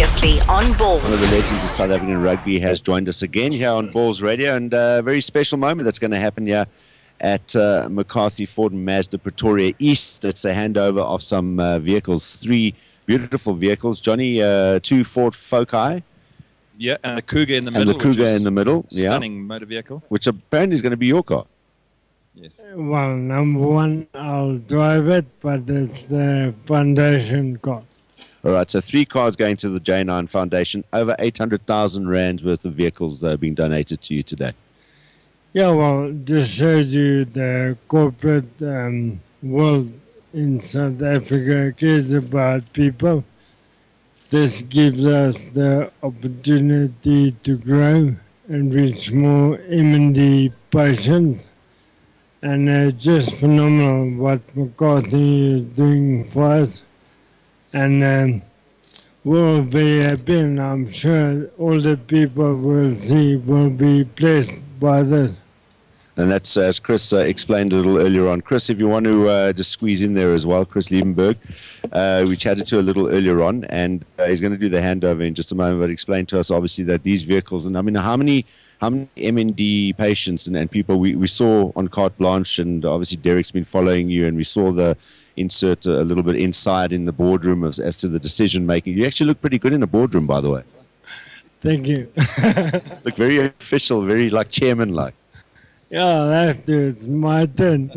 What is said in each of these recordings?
previously on Ballz. One of the legends of South African rugby has joined us again here on Ballz Radio, and a very special moment that's going to happen here at McCarthy Ford and Mazda Pretoria East. It's a handover of some vehicles, 3 beautiful vehicles. Johnny, 2 Ford Foci. Yeah, and a Cougar in the middle. And the Cougar in the middle. Stunning motor vehicle. Which apparently is going to be your car. Yes. Well, number one, I'll drive it, but it's the foundation car. All right, so 3 cars going to the J9 Foundation. Over 800,000 Rand worth of vehicles being donated to you today. Yeah, well, just shows you the corporate world in South Africa cares about people. This gives us the opportunity to grow and reach more M&D patients. And it's just phenomenal what McCarthy is doing for us. And we're very happy, and I'm sure all the people will be blessed by this. And that's, as Chris explained a little earlier on. Chris, if you want to just squeeze in there as well, Chris Liebenberg, we chatted to a little earlier on, and he's going to do the handover in just a moment, but explain to us, obviously, that these vehicles, and I mean, how many MND patients and people we saw on Carte Blanche, and obviously Derek's been following you, and we saw the insert a little bit inside in the boardroom as to the decision making. You actually look pretty good in the boardroom, by the way. Thank you. Look very official, very like chairman-like. Yeah, that's it's my turn.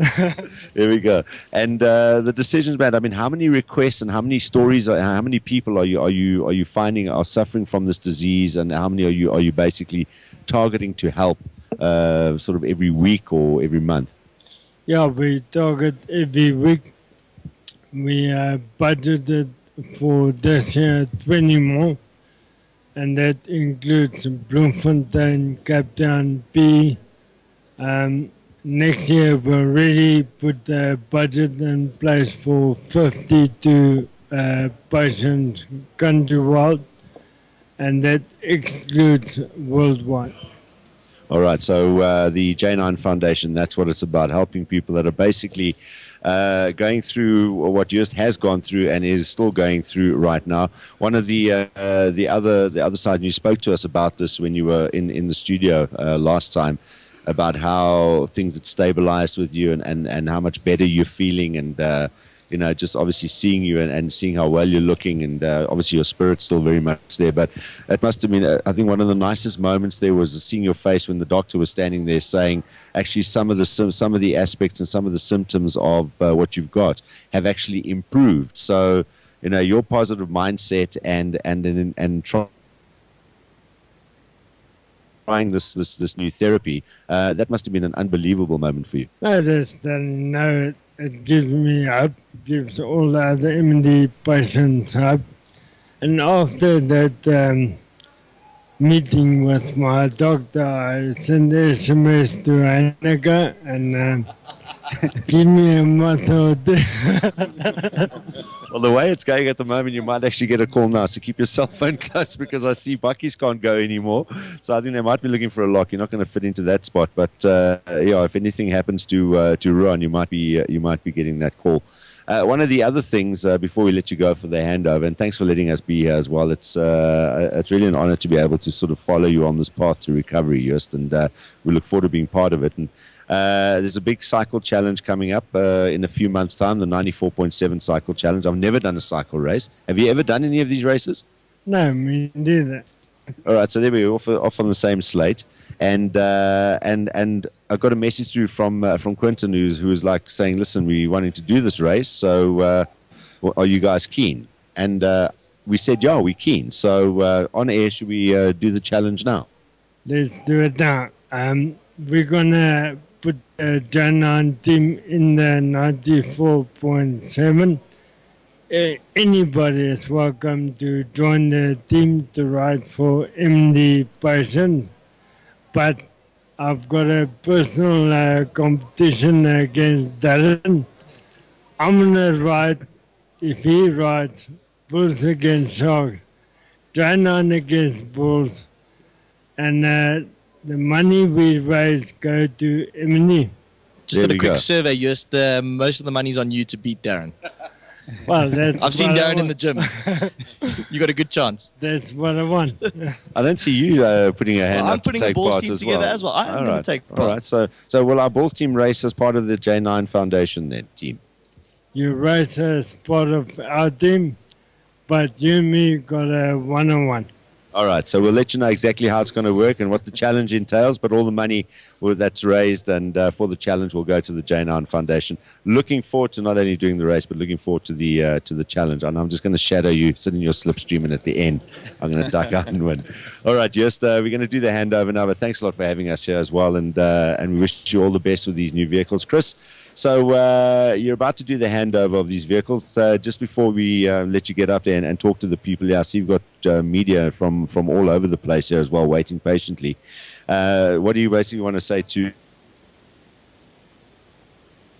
There we go. And the decisions, man. I mean, how many requests and how many stories, how many people are you finding are suffering from this disease, and how many are you basically targeting to help, sort of every week or every month? Yeah, we target every week. We budgeted for this year 20 more, and that includes Bloemfontein, Cape Town, P. Next year we'll already put the budget in place for 52 patients countrywide, and that excludes worldwide. All right, so the J9 Foundation, that's what it's about, helping people that are basically going through what Joost has gone through and is still going through right now. One of the other side, and you spoke to us about this when you were in the studio last time, about how things had stabilized with you and how much better you're feeling, and you know, just obviously seeing you and seeing how well you're looking, and obviously your spirit's still very much there. But it must have been, I think one of the nicest moments there was seeing your face when the doctor was standing there saying, actually some of the aspects and some of the symptoms of what you've got have actually improved. So, you know, your positive mindset and trying this new therapy, that must have been an unbelievable moment for you. It gives me hope, gives all the other MD patients hope. And after that meeting with my doctor, I sent SMS to Heineke and give me a month or 2. Well, the way it's going at the moment, you might actually get a call now. So keep your cell phone close, because I see Buckies can't go anymore. So I think they might be looking for a lock. You're not going to fit into that spot. But yeah, if anything happens to Ron, you might be getting that call. One of the other things before we let you go for the handover, and thanks for letting us be here as well. It's really an honor to be able to sort of follow you on this path to recovery, Joost, and we look forward to being part of it. And there's a big cycle challenge coming up in a few months' time, the 94.7 cycle challenge. I've never done a cycle race. Have you ever done any of these races? No, me neither. All right, so there we go, off on the same slate, and I got a message through from Quentin who was like saying, listen, we're wanting to do this race, so are you guys keen? And we said, yeah, we're keen. So on air, should we do the challenge now? Let's do it now. We're gonna put the J9 team in the 94.7. Anybody is welcome to join the team to ride for MD patient, but I've got a personal competition against Darren. I'm gonna ride, if he rides, Bulls against Sharks, J9 against Bulls, and the money we raise go to MD. Just did a quick survey, just most of the money's on you to beat Darren. Well, that's I've seen what I Darren in want. the gym. You got a good chance. That's what I want. I don't see you putting a hand I'm up to putting a take Ballz part team as together well. as well. I'm All going right. to take All part. right. So will our Ballz team race as part of the J9 Foundation then, team? You race as part of our team, but you and me got a one-on-one. All right, so we'll let you know exactly how it's going to work and what the challenge entails, but all the money that's raised and for the challenge will go to the J9 Foundation. Looking forward to not only doing the race, but looking forward to the challenge. And I'm just going to shadow you, sit in your slipstream, and at the end, I'm going to duck out and win. All right, Joost, we're going to do the handover now, but thanks a lot for having us here as well, and we wish you all the best with these new vehicles. Chris, so you're about to do the handover of these vehicles. Just before we let you get up there and talk to the people here, I see you've got media from all over the place here as well, waiting patiently. What do you basically want to say to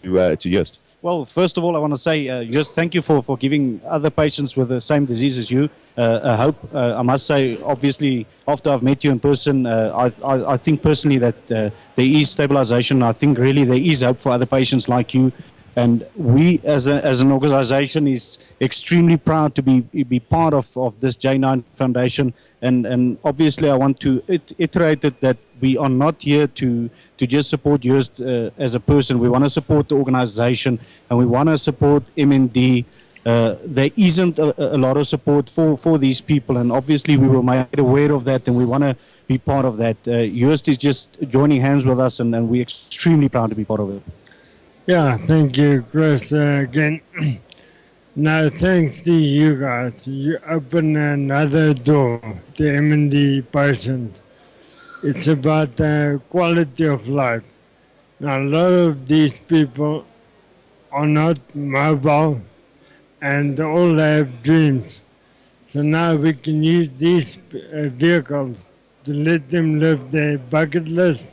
Joost? Well, first of all, I want to say, just thank you for giving other patients with the same disease as you a hope. I must say, obviously, after I've met you in person, I think personally that there is stabilization. I think really there is hope for other patients like you. And we, as an organization, is extremely proud to be part of this J9 Foundation. And obviously, I want to iterate that we are not here to just support Joost as a person. We want to support the organization, and we want to support MND. There isn't a lot of support for these people, and obviously we were made aware of that, and we want to be part of that. Joost is just joining hands with us, and we're extremely proud to be part of it. Yeah, thank you, Chris, again. Now, thanks to you guys, you open another door to MND patient. It's about the quality of life. Now, a lot of these people are not mobile and they all have dreams. So now we can use these vehicles to let them live their bucket list,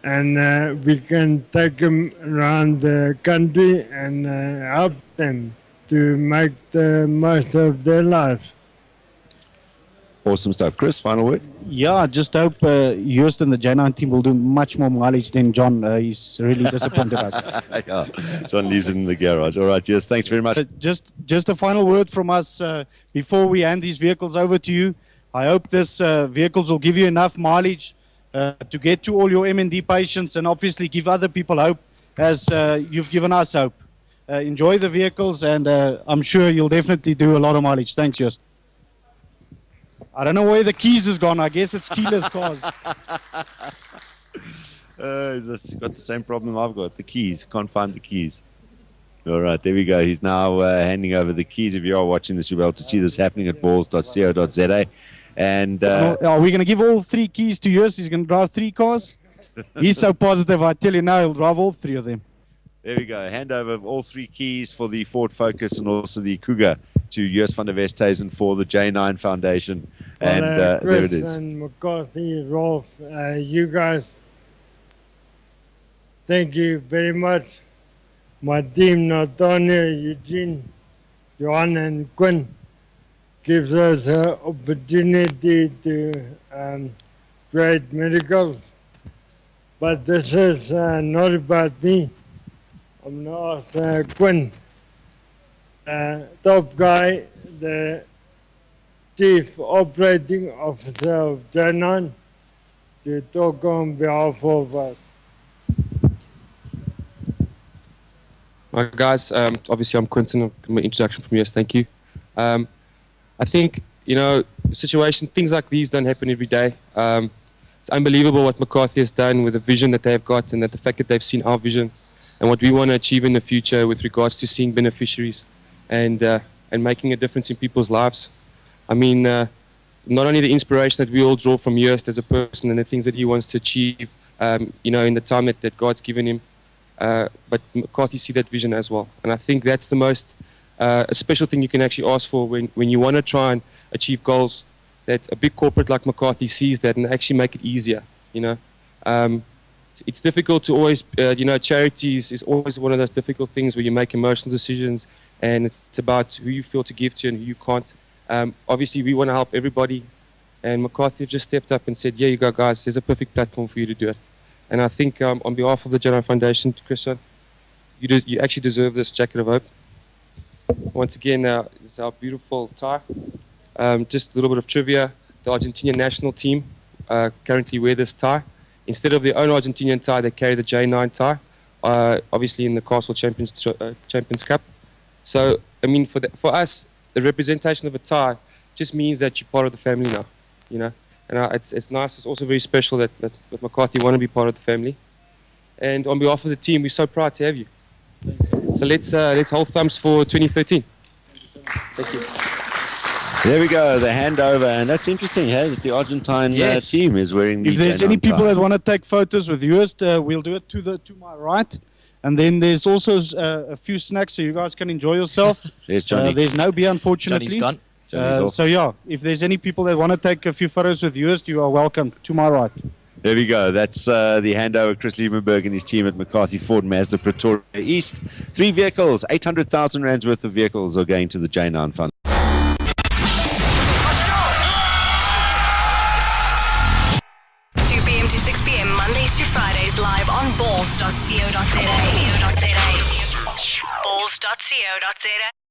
and we can take them around the country and help them to make the most of their lives. Awesome stuff. Chris, final word? Yeah, I just hope Joost and the J9 team will do much more mileage than John. He's really disappointed us. Yeah, John leaves it in the garage. All right, Joost, thanks very much. Just a final word from us before we hand these vehicles over to you. I hope this vehicles will give you enough mileage to get to all your MND patients, and obviously give other people hope as you've given us hope. Enjoy the vehicles, and I'm sure you'll definitely do a lot of mileage. Thanks, Joost. I don't know where the keys is gone. I guess it's keyless cars. He's got the same problem I've got, the keys. Can't find the keys. All right, there we go. He's now handing over the keys. If you are watching this, you'll be able to see this happening at balls.co.za. And are we going to give all 3 keys to Joost? He's going to drive 3 cars? He's so positive. I tell you now, he'll drive all 3 of them. There we go. Hand over of all 3 keys for the Ford Focus and also the Cougar to Joost van der Westhuizen for the J9 Foundation. And Chris there it is. and McCarthy, Rolf, you guys, thank you very much. My team, Antonio, Eugene, Johan, and Quinn, gives us an opportunity to create miracles. But this is not about me. I'm not Quinn, top guy, the Chief Operating Officer of J9, to talk on behalf of us. All right, guys, obviously I'm Quentin. My introduction from US, thank you. I think, things like these don't happen every day. It's unbelievable what McCarthy has done with the vision that they've got, and that the fact that they've seen our vision and what we want to achieve in the future with regards to seeing beneficiaries and making a difference in people's lives. I mean, not only the inspiration that we all draw from Joost as a person and the things that he wants to achieve, in the time that God's given him, but McCarthy see that vision as well. And I think that's the most a special thing you can actually ask for when you want to try and achieve goals, that a big corporate like McCarthy sees that and actually make it easier, It's difficult to always, charities is always one of those difficult things where you make emotional decisions, and it's about who you feel to give to and who you can't. Obviously, we want to help everybody, and McCarthy just stepped up and said, yeah, you go, guys, there's a perfect platform for you to do it. And I think on behalf of the J9 Foundation, Christian, you actually deserve this jacket of hope. Once again, this is our beautiful tie. Just a little bit of trivia. The Argentinian national team currently wear this tie. Instead of their own Argentinian tie, they carry the J9 tie, obviously in the Castle Champions Cup. So, I mean, for us, the representation of a tie just means that you're part of the family now, you know. And it's nice. It's also very special that McCarthy want to be part of the family. And on behalf of the team, we're so proud to have you. So let's hold thumbs for 2013. Thank you. There we go, the handover, and that's interesting, hey, that the Argentine team is wearing the If there's J9 any people tie. that want to take photos with Joost, we'll do it to my right. And then there's also a few snacks so you guys can enjoy yourself. There's Johnny. There's no beer, unfortunately. Johnny's gone. Johnny's off. So yeah, if there's any people that want to take a few photos with Joost, you are welcome to my right. There we go. That's the handover. Chris Liebenberg and his team at McCarthy Ford Mazda Pretoria East. 3 vehicles, 800,000 rands worth of vehicles are going to the J9 Fund. 2 p.m. to 6 p.m. Mondays to Fridays live on Ballz.co.za. Ballz.co.za.